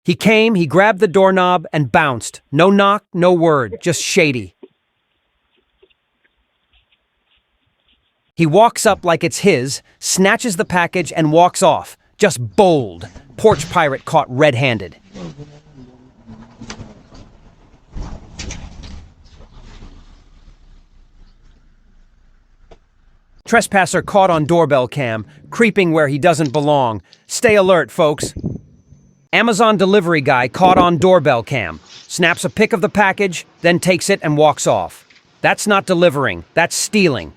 He came, he grabbed the doorknob, and bounced. No knock, no word, just shady. He walks up like it's his, snatches the package, and walks off. Just bold. Porch pirate caught red-handed. Trespasser caught on doorbell cam, creeping where he doesn't belong. Stay alert, folks. Amazon delivery guy caught on doorbell cam. Snaps a pic of the package, then takes it and walks off. That's not delivering, that's stealing.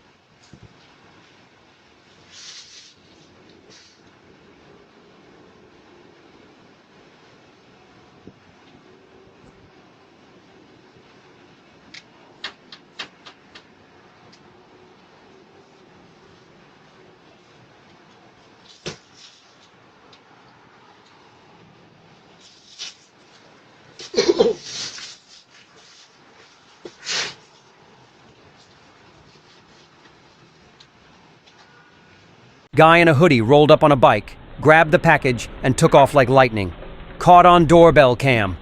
Guy in a hoodie rolled up on a bike, grabbed the package, and took off like lightning. Caught on doorbell cam.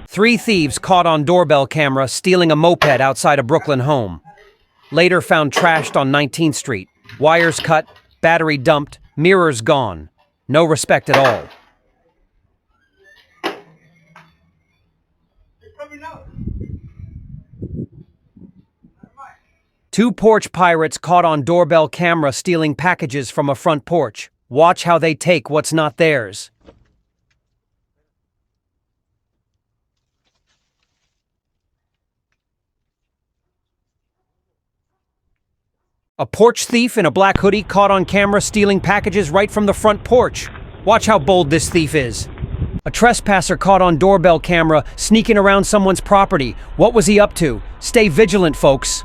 Three thieves caught on doorbell camera stealing a moped outside a Brooklyn home. Later found trashed on 19th Street. Wires cut, battery dumped, mirrors gone. No respect at all. Two porch pirates caught on doorbell camera stealing packages from a front porch. Watch how they take what's not theirs. A porch thief in a black hoodie caught on camera stealing packages right from the front porch. Watch how bold this thief is. A trespasser caught on doorbell camera sneaking around someone's property. What was he up to? Stay vigilant, folks.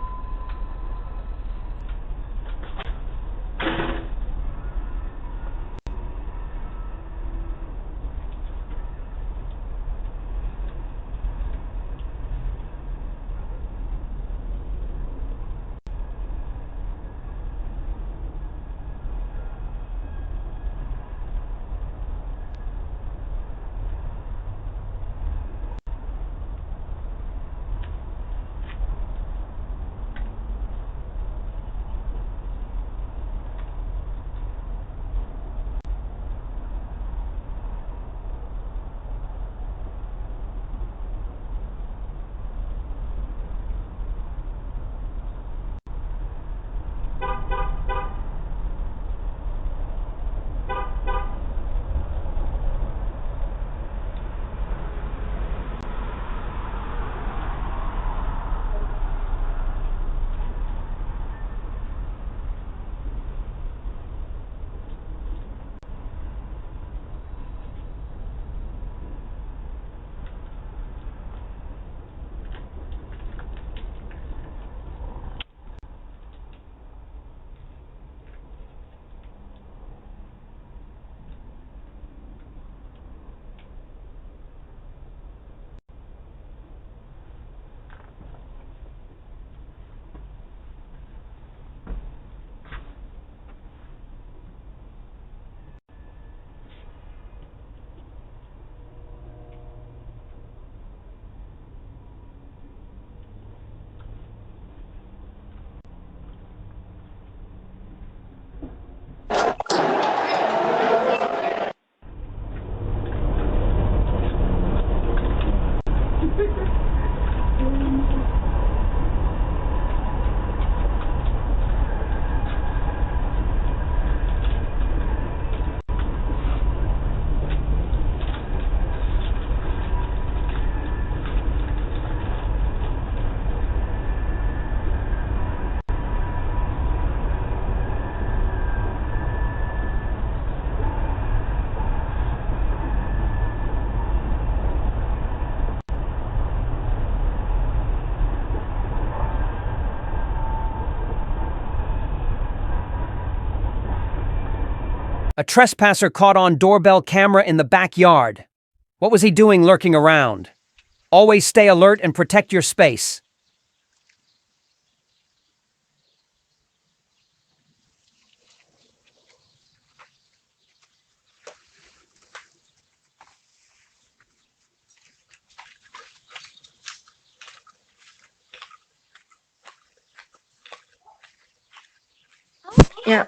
A trespasser caught on doorbell camera in the backyard. What was he doing lurking around? Always stay alert and protect your space. Yeah.